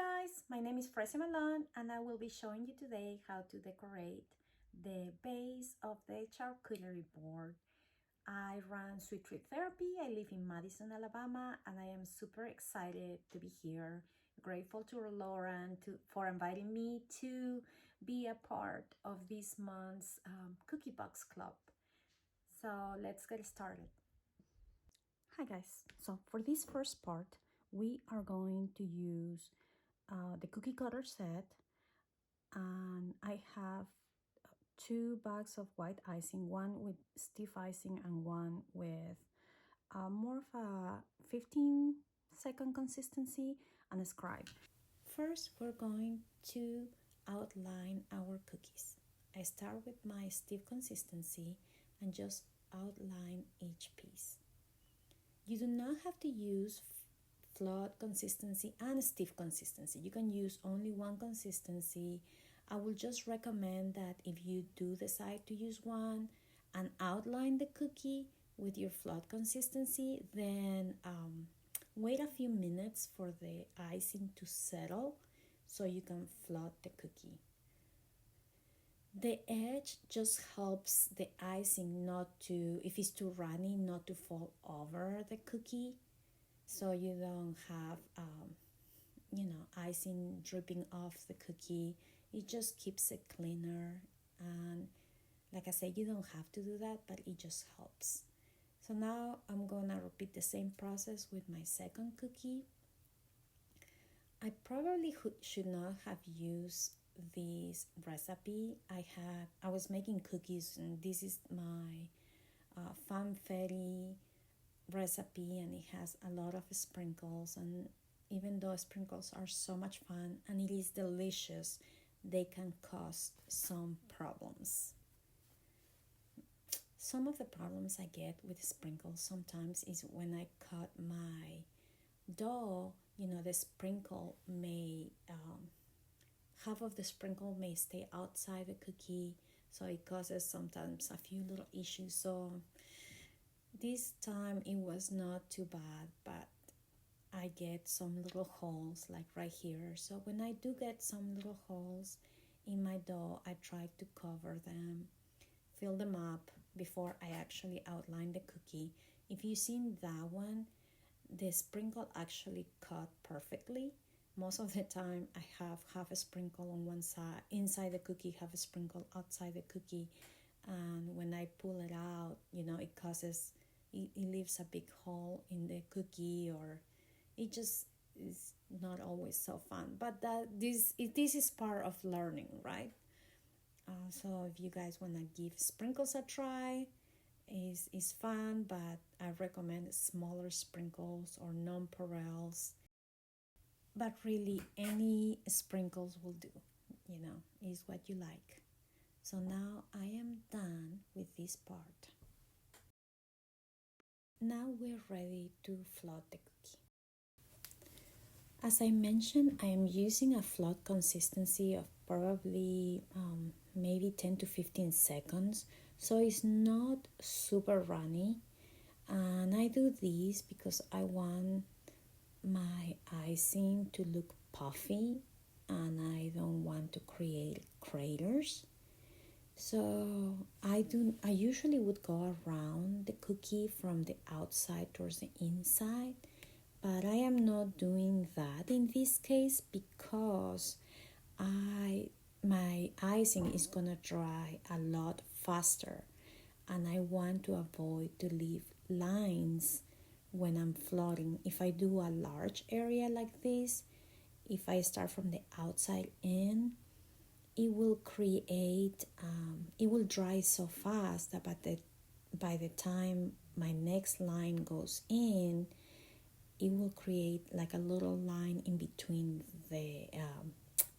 guys, my name is Frescia and I will be showing you today how to decorate the base of the charcuterie board. I run Sweet Treat Therapy. I live in Madison, Alabama, and I am super excited to be here. Grateful to Lauren for inviting me to be a part of this month's Cookie Box Club. So let's get started. Hi guys, so for this first part, we are going to use the cookie cutter set, and I have 2 bags of white icing, one with stiff icing and one with more of a 15-second consistency and a scribe. First, we're going to outline our cookies. I start with my stiff consistency and just outline each piece. You do not have to use flat consistency and stiff consistency. You can use only one consistency. I will just recommend that if you do decide to use one and outline the cookie with your flat consistency, then wait a few minutes for the icing to settle so you can flat the cookie. The edge just helps the icing not to, if it's too runny, not to fall over the cookie, so you don't have icing dripping off the cookie. It just keeps it cleaner, and like I said, you don't have to do that, but it just helps. So now I'm gonna repeat the same process with my second cookie. I probably should not have used this recipe. I was making cookies, and this is my fanfare recipe, and it has a lot of sprinkles, and even though sprinkles are so much fun and it is delicious, they can cause some problems. Some of the problems I get with sprinkles sometimes is when I cut my dough, the sprinkle may half of the sprinkle may stay outside the cookie, so it causes sometimes a few little issues. So this time it was not too bad, but I get some little holes like right here. So when I do get some little holes in my dough, I try to cover them, fill them up before I actually outline the cookie. If you've seen that one, the sprinkle actually cut perfectly. Most of the time I have half a sprinkle on one side inside the cookie, half a sprinkle outside the cookie, and when I pull it out, it leaves a big hole in the cookie, or it just is not always so fun. But this is part of learning, right? So if you guys want to give sprinkles a try, is fun, but I recommend smaller sprinkles or nonpareils. But really, any sprinkles will do, is what you like. So now I am done with this part. Now we're ready to float the cookie. As I mentioned, I am using a float consistency of probably maybe 10 to 15 seconds, so it's not super runny. And I do this because I want my icing to look puffy, and I don't want to create craters. So I usually would go around the cookie from the outside towards the inside, but I am not doing that in this case because my icing is gonna dry a lot faster, and I want to avoid to leave lines when I'm floating. If I do a large area like this, if I start from the outside in, it will it will dry so fast that by the time my next line goes in, it will create like a little line in between the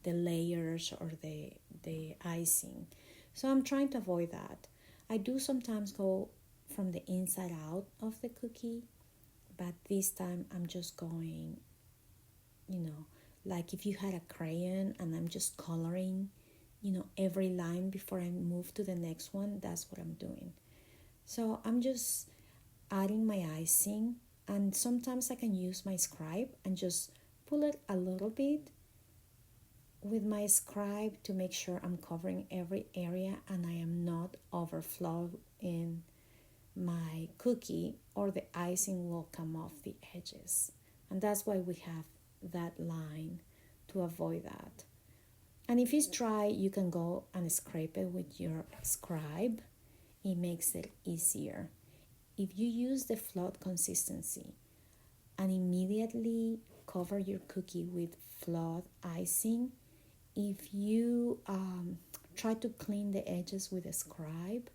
layers or the icing. So I'm trying to avoid that. I do sometimes go from the inside out of the cookie, but this time I'm just going, like if you had a crayon and I'm just coloring, every line before I move to the next one. That's what I'm doing. So I'm just adding my icing, and sometimes I can use my scribe and just pull it a little bit with my scribe to make sure I'm covering every area and I am not overflowing my cookie, or the icing will come off the edges. And that's why we have that line, to avoid that. And if it's dry, you can go and scrape it with your scribe. It makes it easier. If you use the float consistency and immediately cover your cookie with float icing, if you try to clean the edges with a scribe,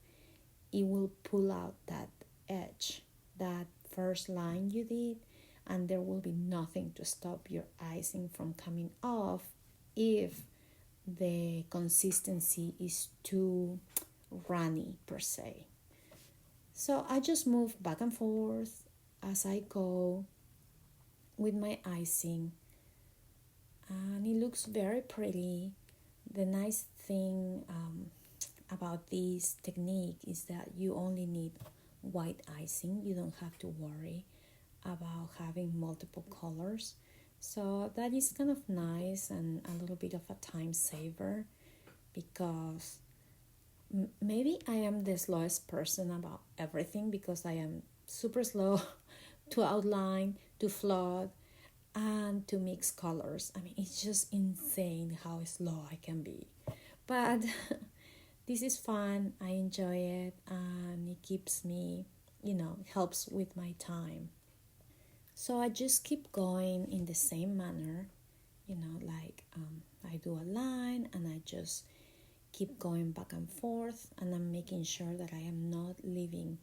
it will pull out that edge, that first line you did, and there will be nothing to stop your icing from coming off if the consistency is too runny per se. So I just move back and forth as I go with my icing, and it looks very pretty. The nice thing about this technique is that you only need white icing. You don't have to worry about having multiple colors. So that is kind of nice and a little bit of a time saver, because maybe I am the slowest person about everything, because I am super slow to outline, to float, and to mix colors. I mean, it's just insane how slow I can be. But this is fun. I enjoy it, and it keeps me, helps with my time. So I just keep going in the same manner, like I do a line and I just keep going back and forth, and I'm making sure that I am not leaving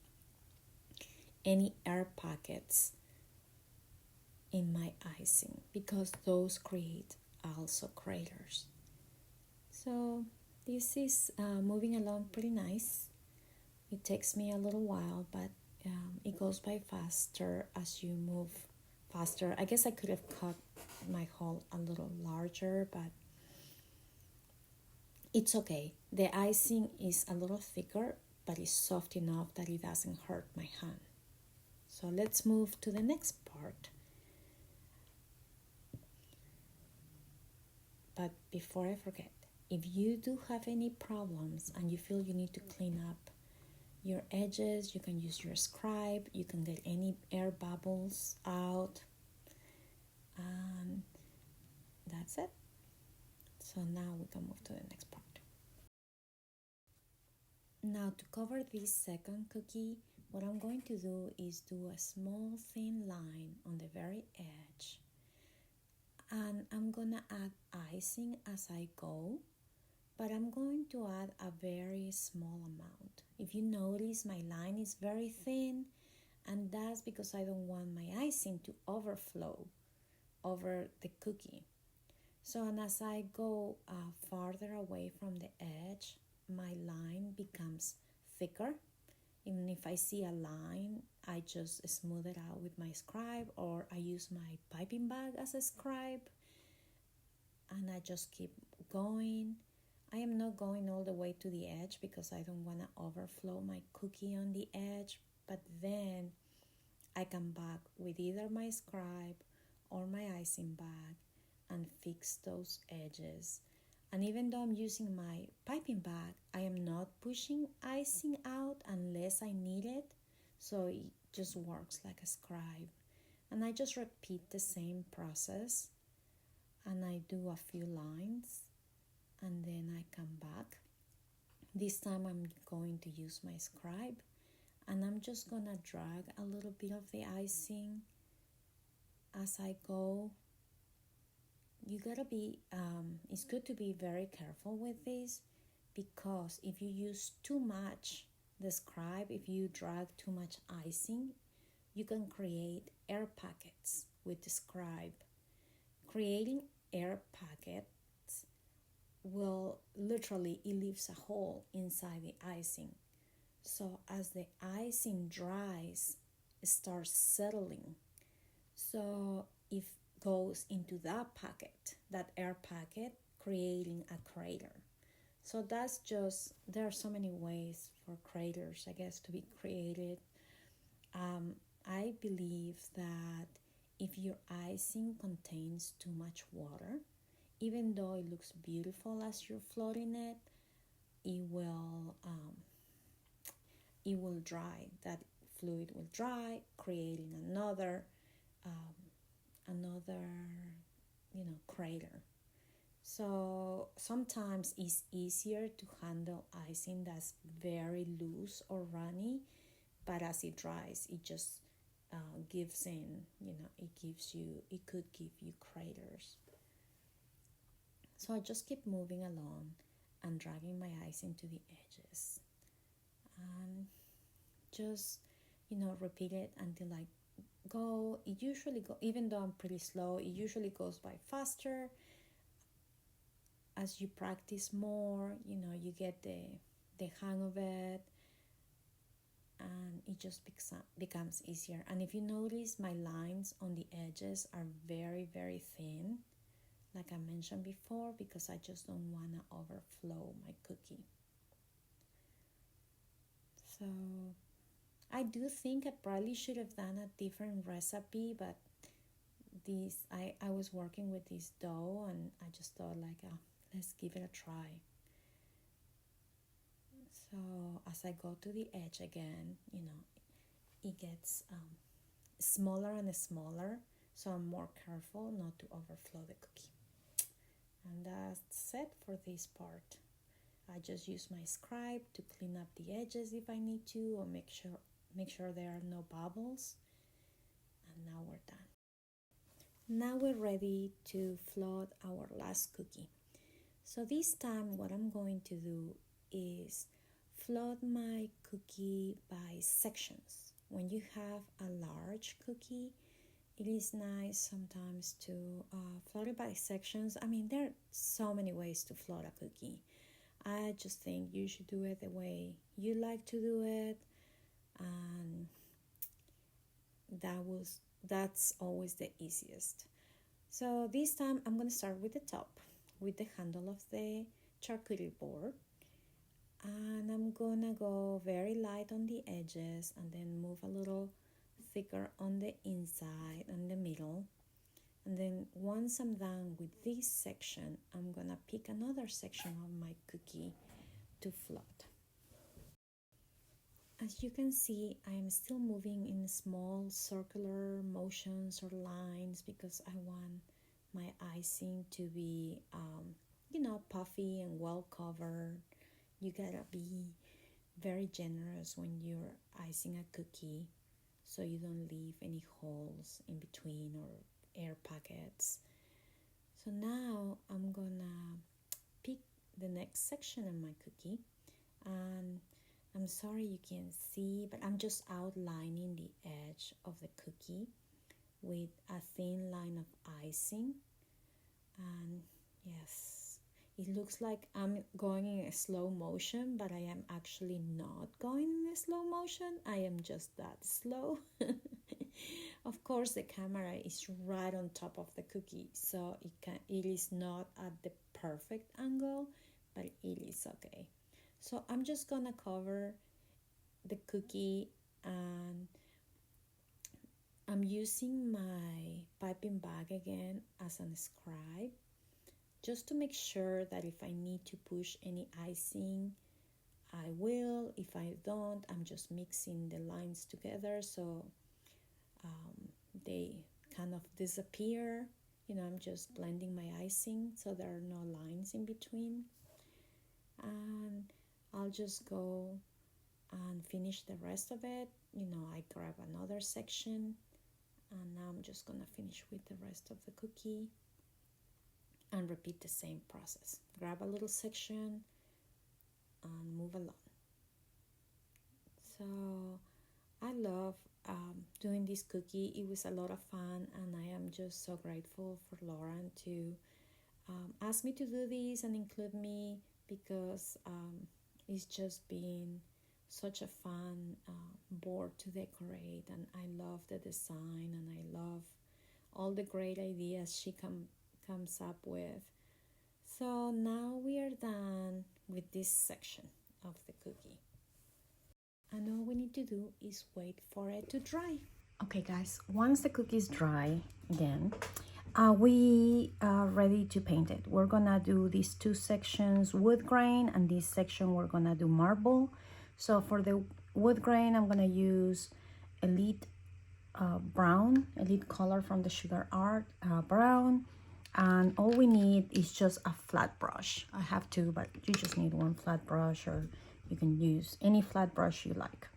any air pockets in my icing, because those create also craters. So this is moving along pretty nice. It takes me a little while, but it goes by faster as you move faster. I guess I could have cut my hole a little larger, but it's okay. The icing is a little thicker, but it's soft enough that it doesn't hurt my hand. So let's move to the next part. But before I forget, if you do have any problems and you feel you need to clean up your edges, you can use your scribe, you can get any air bubbles out, and that's it. So now we can move to the next part. Now, to cover this second cookie, what I'm going to do is do a small thin line on the very edge, and I'm gonna add icing as I go, but I'm going to add a very small amount. If you notice, my line is very thin, and that's because I don't want my icing to overflow over the cookie. So, and as I go farther away from the edge, my line becomes thicker. Even if I see a line, I just smooth it out with my scribe, or I use my piping bag as a scribe, and I just keep going. I am not going all the way to the edge because I don't want to overflow my cookie on the edge, but then I come back with either my scribe or my icing bag and fix those edges. And even though I'm using my piping bag, I am not pushing icing out unless I need it, so it just works like a scribe. And I just repeat the same process, and I do a few lines, and then I come back. This time I'm going to use my scribe, and I'm just gonna drag a little bit of the icing as I go. You gotta be, it's good to be very careful with this, because if you use too much the scribe, if you drag too much icing, you can create air pockets with the scribe. Creating air pockets will literally, it leaves a hole inside the icing. So as the icing dries, it starts settling. So if goes into that pocket, that air pocket, creating a crater. So that's just, there are so many ways for craters, I guess, to be created. I believe that if your icing contains too much water, even though it looks beautiful as you're floating it, it will dry. That fluid will dry, creating another crater. So sometimes it's easier to handle icing that's very loose or runny, but as it dries, it just gives in. It could give you craters. So I just keep moving along and dragging my icing to the edges, and just repeat it until I go. It usually go, even though I'm pretty slow, it usually goes by faster. As you practice more, you get the hang of it, and it just becomes easier. And if you notice, my lines on the edges are very, very thin, like I mentioned before, because I just don't want to overflow my cookie. So I do think I probably should have done a different recipe, but I was working with this dough, and I just thought let's give it a try. So as I go to the edge again, it gets smaller and smaller, so I'm more careful not to overflow the cookie. And that's it for this part. I just use my scribe to clean up the edges if I need to, or make sure there are no bubbles. And now we're done. Now we're ready to float our last cookie. So this time what I'm going to do is float my cookie by sections. When you have a large cookie, it is nice sometimes to float it by sections. I mean, there are so many ways to float a cookie. I just think you should do it the way you like to do it, and that's always the easiest. So this time I'm going to start with the top, with the handle of the charcuterie board, and I'm going to go very light on the edges and then move a little thicker on the inside and the middle. And then once I'm done with this section, I'm going to pick another section of my cookie to float. As you can see, I am still moving in small circular motions or lines because I want my icing to be, puffy and well covered. You gotta be very generous when you're icing a cookie so you don't leave any holes in between or air pockets. So now I'm gonna pick the next section of my cookie, and I'm sorry you can't see, but I'm just outlining the edge of the cookie with a thin line of icing. And yes, it looks like I'm going in a slow motion, but I am actually not going in a slow motion. I am just that slow. Of course, the camera is right on top of the cookie, so it is not at the perfect angle, but it is okay. So I'm just gonna cover the cookie, and I'm using my piping bag again as a scribe, just to make sure that if I need to push any icing, I will. If I don't, I'm just mixing the lines together so they kind of disappear. I'm just blending my icing so there are no lines in between. And I'll just go and finish the rest of it. I grab another section, and now I'm just gonna finish with the rest of the cookie and repeat the same process. Grab a little section and move along. So I love doing this cookie. It was a lot of fun, and I am just so grateful for Lauren to ask me to do this and include me, because it's just been such a fun board to decorate, and I love the design, and I love all the great ideas she comes up with. So now we are done with this section of the cookie, and all we need to do is wait for it to dry. Okay guys, once the cookie is dry again, We are ready to paint it. We're gonna do these two sections wood grain, and this section we're gonna do marble. So for the wood grain, I'm gonna use Elite brown, Elite color from the Sugar Art brown, and all we need is just a flat brush. I have two, but you just need one flat brush, or you can use any flat brush you like.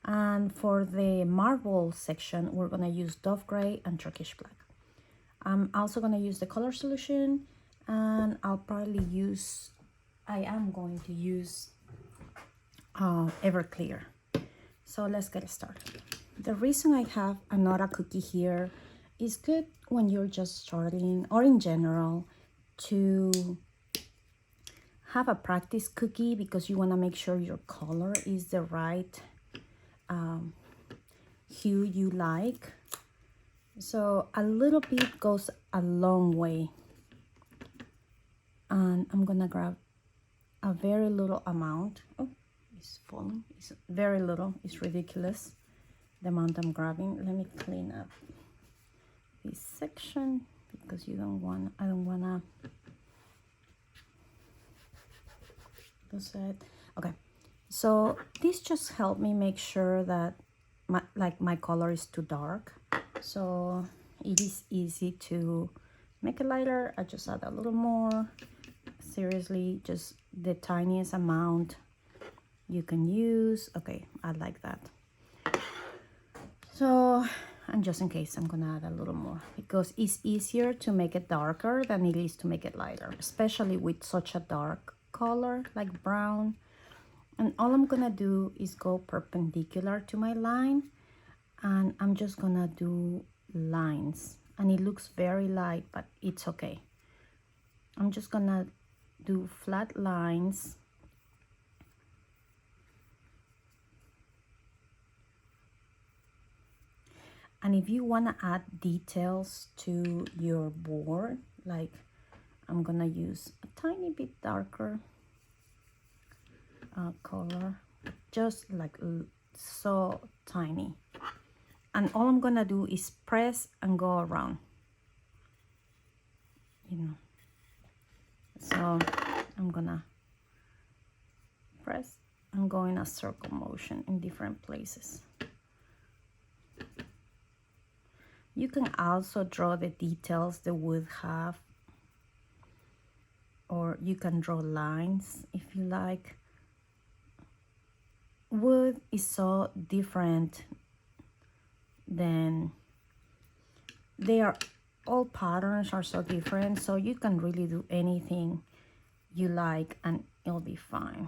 And for the marble section, we're gonna use Dove Gray and Turkish Black. I'm also gonna use the color solution, and I am going to use Everclear. So let's get started. The reason I have another cookie here is good when you're just starting, or in general, to have a practice cookie, because you want to make sure your color is the right hue you like. So a little bit goes a long way, and I'm gonna grab a very little amount. Oh, it's falling. It's very little. It's ridiculous the amount I'm grabbing. Let me clean up this section, because I don't wanna lose it. Okay, so this just helped me make sure that my color is too dark, so it is easy to make it lighter. I just add a little more. Seriously, just the tiniest amount you can use. Okay, I like that. So, and just in case, I'm gonna add a little more, because it's easier to make it darker than it is to make it lighter, especially with such a dark color like brown. And all I'm gonna do is go perpendicular to my line, and I'm just gonna do lines, and it looks very light, but it's okay. I'm just gonna do flat lines. And if you want to add details to your board, like I'm gonna use a tiny bit darker color, just like so tiny, and all I'm gonna do is press and go around, you know. So I'm gonna press and go in a circle motion in different places. You can also draw the details the wood have, or you can draw lines if you like. Wood is so different than, all patterns are so different, so you can really do anything you like and it'll be fine.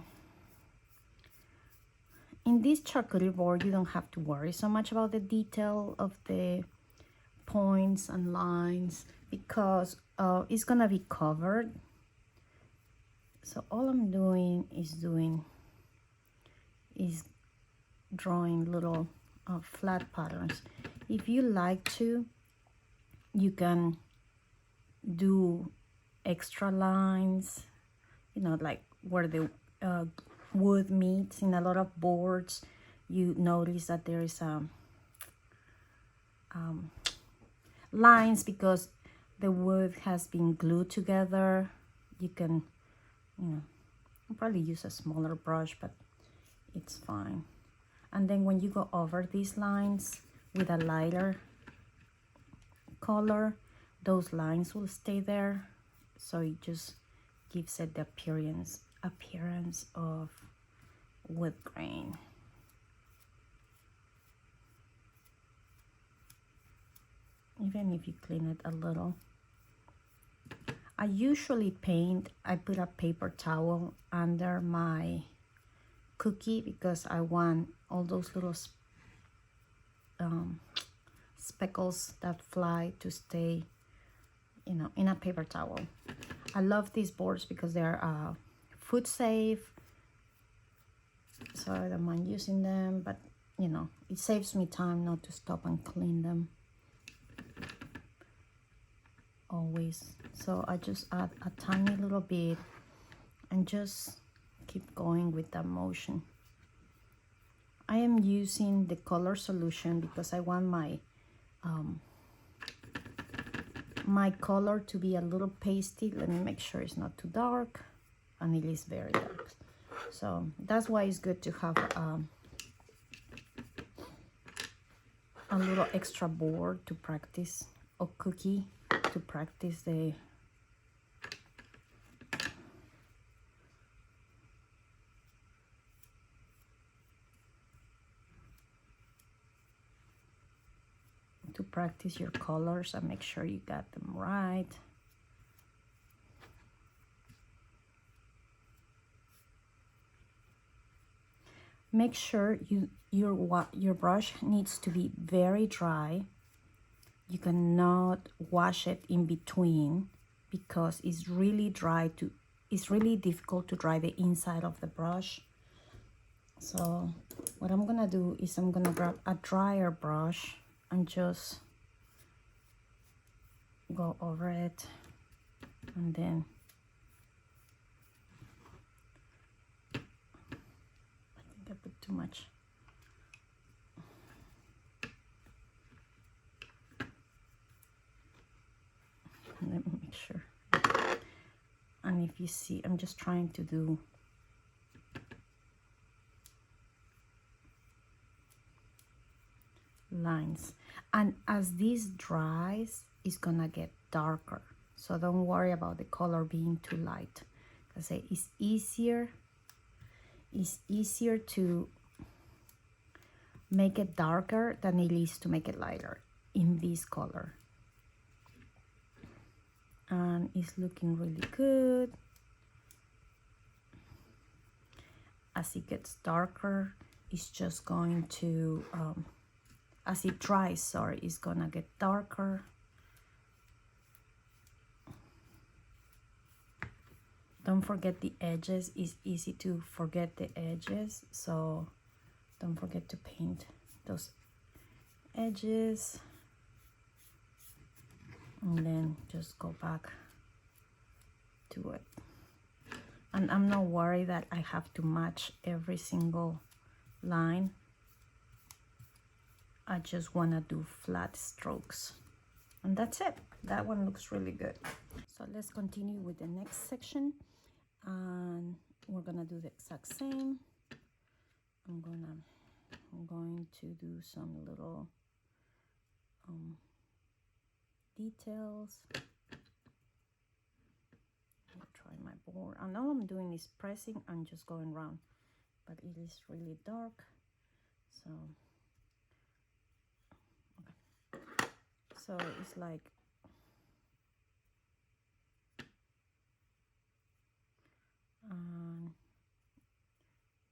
In this charcuterie board, you don't have to worry so much about the detail of the points and lines, because it's gonna be covered. So all I'm doing is drawing little flat patterns. If you like to, you can do extra lines, you know, like where the wood meets. In a lot of boards, you notice that there is lines because the wood has been glued together. You can, I'll probably use a smaller brush, but it's fine. And then when you go over these lines with a lighter color, those lines will stay there, so it just gives it the appearance of wood grain. Even if you clean it a little. I usually paint, I put a paper towel under my cookie, because I want all those little speckles that fly to stay, in a paper towel. I love these boards because they're food safe, so I don't mind using them, but it saves me time not to stop and clean them always. So I just add a tiny little bit and just keep going with that motion. I am using the color solution because I want my my color to be a little pasty. Let me make sure it's not too dark, and it is very dark. So that's why it's good to have a little extra board to practice, or cookie to practice the your colors and make sure you got them right. Make sure your brush needs to be very dry. You cannot wash it in between because it's really difficult to dry the inside of the brush. So what I'm gonna do is I'm gonna grab a drier brush and just go over it, and then I think I put too much. Let me make sure. And if you see, I'm just trying to do lines, and as this dries it's gonna get darker, so don't worry about the color being too light, because it's easier to make it darker than it is to make it lighter in this color. And it's looking really good. As it gets darker, it's just going to as it dries, sorry, it's gonna get darker. Don't forget the edges. It's easy to forget the edges, so don't forget to paint those edges. And then just go back to it. And I'm not worried that I have to match every single line. I just want to do flat strokes, and that's it. That one looks really good. So let's continue with the next section, and we're gonna do the exact same. I'm going to do some little details. I'll try my board, and all I'm doing is pressing and just going around, but it is really dark, so it's like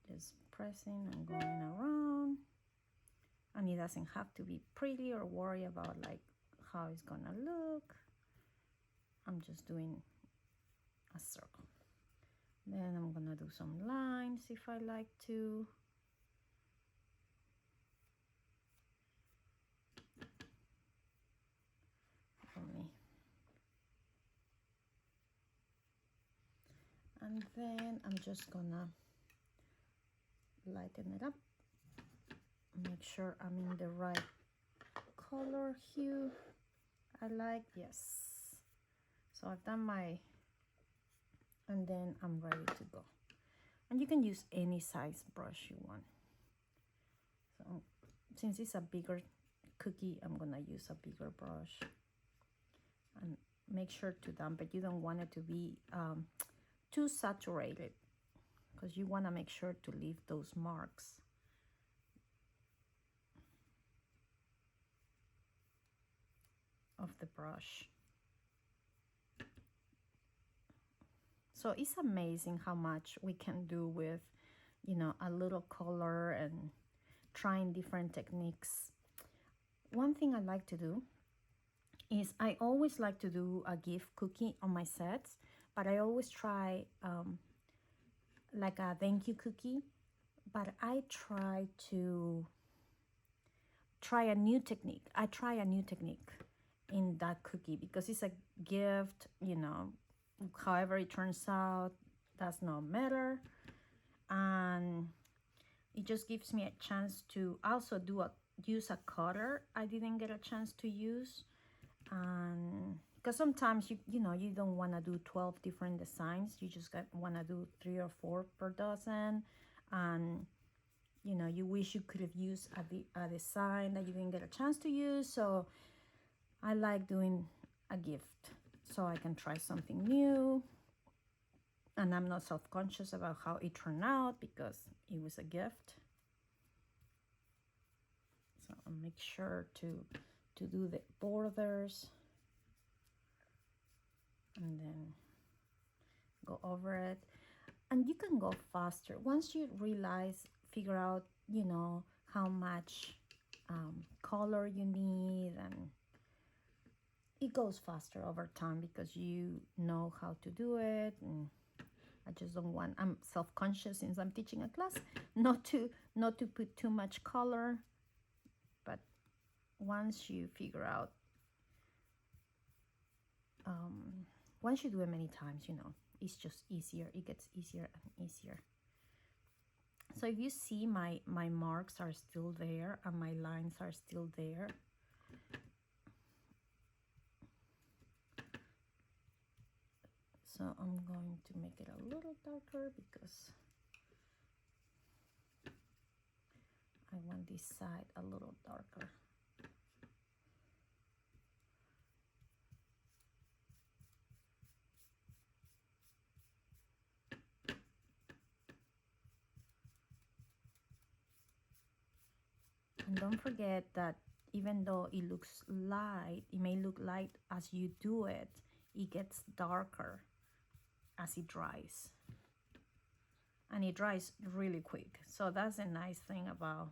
just pressing and going around, and it doesn't have to be pretty or worry about like how it's gonna look. I'm just doing a circle. Then I'm gonna do some lines if I like to. And then I'm just gonna lighten it up, make sure I'm in the right color hue I like. Yes, so I've done my, and then I'm ready to go. And you can use any size brush you want. So since it's a bigger cookie, I'm gonna use a bigger brush, and make sure to damp it. You don't want it to be too saturated, because you want to make sure to leave those marks. Of the brush. So it's amazing how much we can do with, you know, a little color and trying different techniques. One thing I like to do is I always like to do a gift cookie on my sets, but I always try like a thank you cookie, but I try a new technique. I try a new technique in that cookie, because it's a gift, you know, however it turns out does not matter, and it just gives me a chance to also use a cutter I didn't get a chance to use, and because sometimes you know, you don't want to do 12 different designs. You just want to do 3 or 4 per dozen, and you know, you wish you could have used a design that you didn't get a chance to use. So I like doing a gift so I can try something new, and I'm not self-conscious about how it turned out because it was a gift. So I'll make sure to do the borders and then go over it. And you can go faster once you figure out, you know, how much color you need, and it goes faster over time because you know how to do it. And I just don't want, I'm self-conscious since I'm teaching a class, not to put too much color. But once you figure out, once you do it many times, you know, it's just easier. It gets easier and easier. So if you see, my marks are still there and my lines are still there. So I'm going to make it a little darker because I want this side a little darker. And don't forget that even though it looks light, it may look light as you do it, it gets darker as it dries. And it dries really quick. So that's a nice thing about,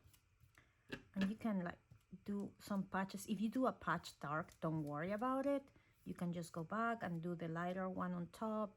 and you can like do some patches. If you do a patch dark, don't worry about it. You can just go back and do the lighter one on top.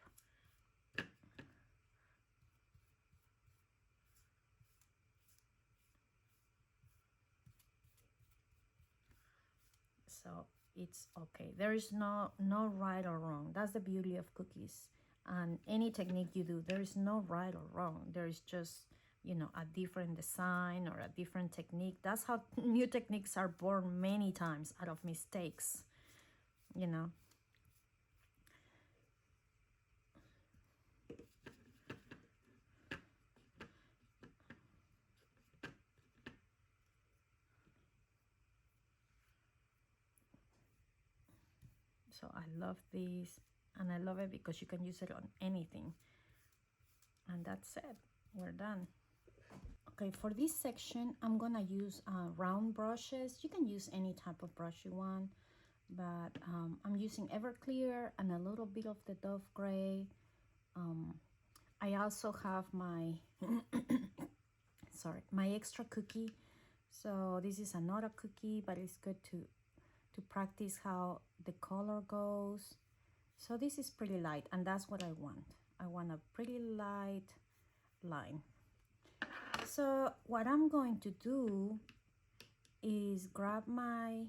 So it's okay. There is no right or wrong. That's the beauty of cookies. And any technique you do, there is no right or wrong. There is just, you know, a different design or a different technique. That's how new techniques are born many times out of mistakes, you know. So I love this, and I love it because you can use it on anything. And that's it. We're done. Okay, for this section, I'm gonna use round brushes. You can use any type of brush you want, but I'm using Everclear and a little bit of the Dove Gray. I also have my sorry, my extra cookie. So this is another cookie, but it's good to practice how the color goes. So this is pretty light, and that's what I want. I want a pretty light line. So what I'm going to do is grab my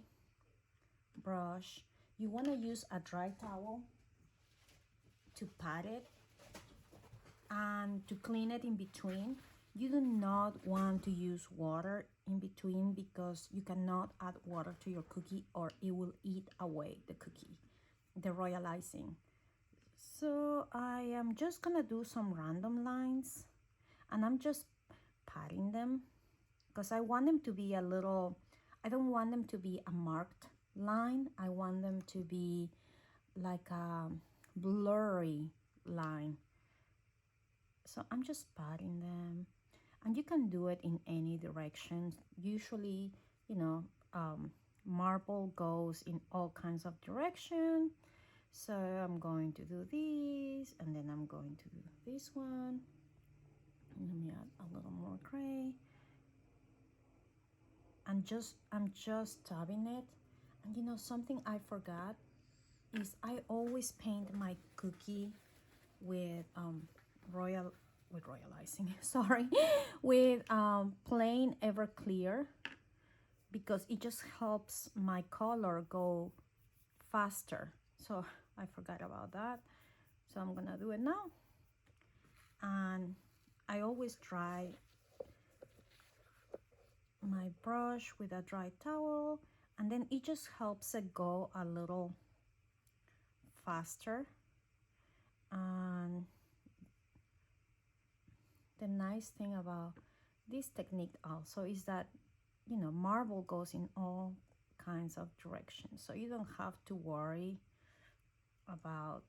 brush. You want to use a dry towel to pat it and to clean it in between. You do not want to use water in between because you cannot add water to your cookie or it will eat away the cookie, the royal icing. So I am just gonna do some random lines, and I'm just patting them because I want them to be a little, I don't want them to be a marked line. I want them to be like a blurry line. So I'm just patting them, and you can do it in any direction. Usually, you know, marble goes in all kinds of direction. So I'm going to do this, and then I'm going to do this one. Let me add a little more gray. And I'm just tabbing it. And you know, something I forgot is I always paint my cookie with royal icing, sorry, with plain Everclear, because it just helps my color go faster. So I forgot about that. So I'm gonna do it now. And I always dry my brush with a dry towel, and then it just helps it go a little faster. And the nice thing about this technique also is that, you know, marble goes in all kinds of directions, so you don't have to worry about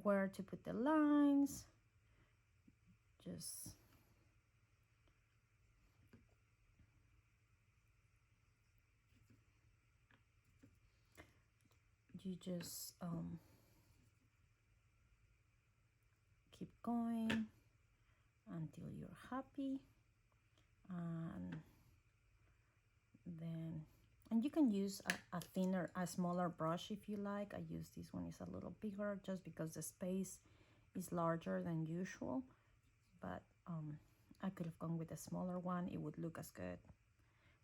where to put the lines. Just you just keep going until you're happy, and then you can use a smaller brush if you like. I use this one, is a little bigger just because the space is larger than usual, but I could have gone with a smaller one. It would look as good.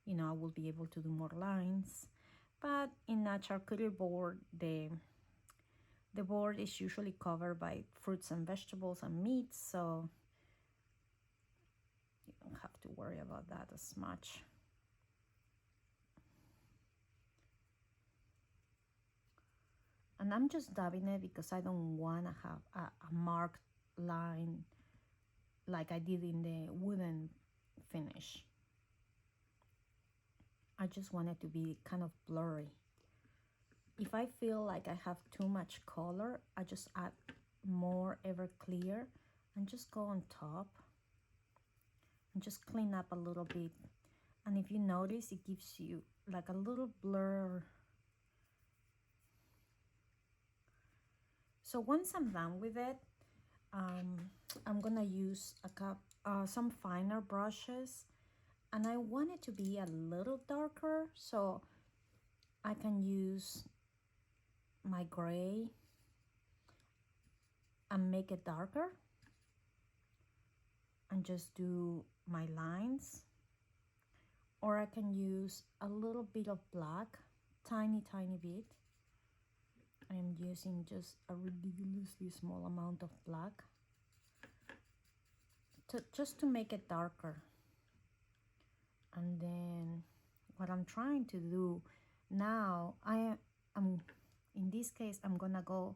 You know, I will be able to do more lines. But in a charcuterie board, the board is usually covered by fruits and vegetables and meats, so you don't have to worry about that as much. And I'm just dabbing it because I don't want to have a marked line like I did in the wooden finish. I just want it to be kind of blurry. If I feel like I have too much color, I just add more Everclear and just go on top and just clean up a little bit. And if you notice, it gives you like a little blur. So once I'm done with it, I'm gonna use some finer brushes, and I want it to be a little darker, so I can use my gray and make it darker and just do my lines, or I can use a little bit of black, tiny bit. I'm using just a ridiculously small amount of black just to make it darker. And then what I'm trying to do now, in this case, I'm gonna go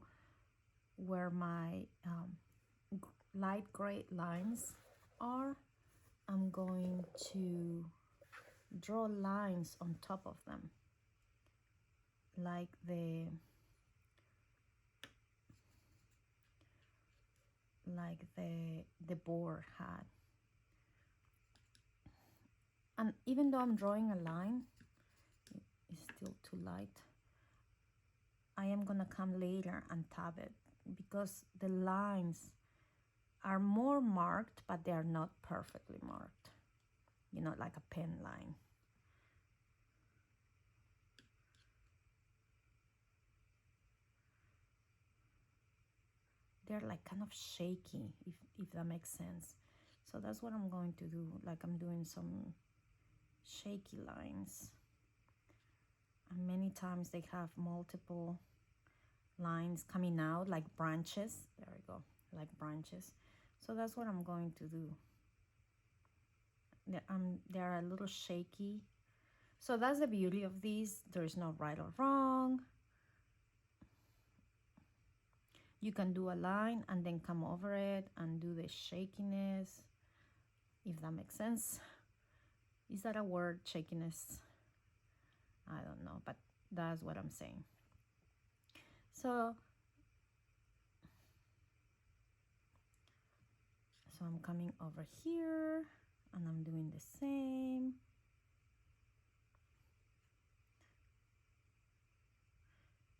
where my light gray lines are. I'm going to draw lines on top of them, like the board had. And even though I'm drawing a line, it's still too light. I am gonna come later and tab it because the lines are more marked, but they are not perfectly marked. You know, like a pen line. They're like kind of shaky, if that makes sense. So that's what I'm going to do. Like I'm doing some shaky lines. And many times they have multiple lines coming out like branches. There we go, like branches. So that's what I'm going to do. They're a little shaky. So that's the beauty of these. There's no right or wrong. You can do a line and then come over it and do the shakiness, if that makes sense. Is that a word, shakiness? I don't know, but that's what I'm saying. So I'm coming over here and I'm doing the same.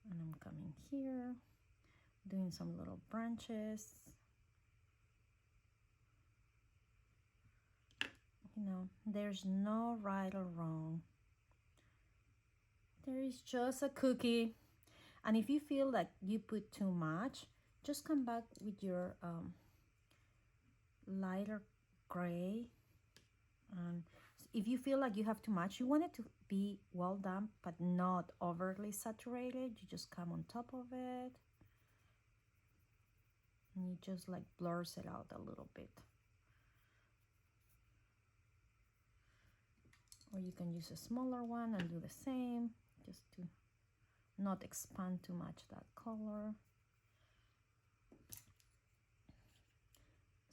And I'm coming here, doing some little branches. You know, there's no right or wrong. There is just a cookie. And if you feel like you put too much, just come back with your lighter gray. If you feel like you have too much, you want it to be well done but not overly saturated, you just come on top of it and you just like blurs it out a little bit. Or you can use a smaller one and do the same, just to not expand too much that color.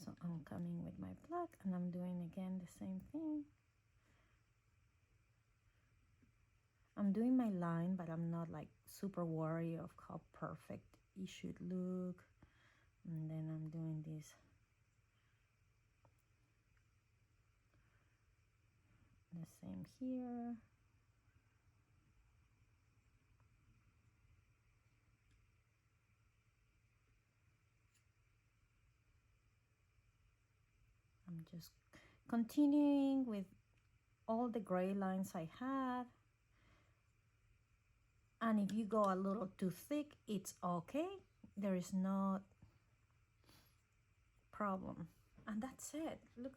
So I'm coming with my black and I'm doing again the same thing. I'm doing my line, but I'm not like super worried of how perfect it should look. And then I'm doing this. The same here. I'm just continuing with all the gray lines I had. And if you go a little too thick, it's okay. There is no problem. And that's it. Look,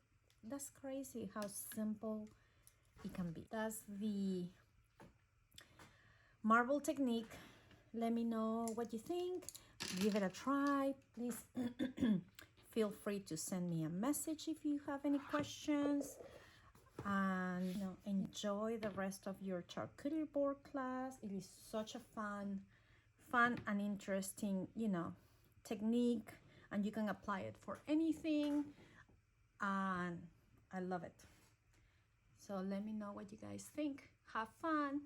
that's crazy how simple it can be. That's the marble technique. Let me know what you think. Give it a try. Please feel free to send me a message if you have any questions. And enjoy the rest of your charcuterie board class. It is such a fun and interesting technique, and you can apply it for anything, and I love it. So let me know what you guys think. Have fun.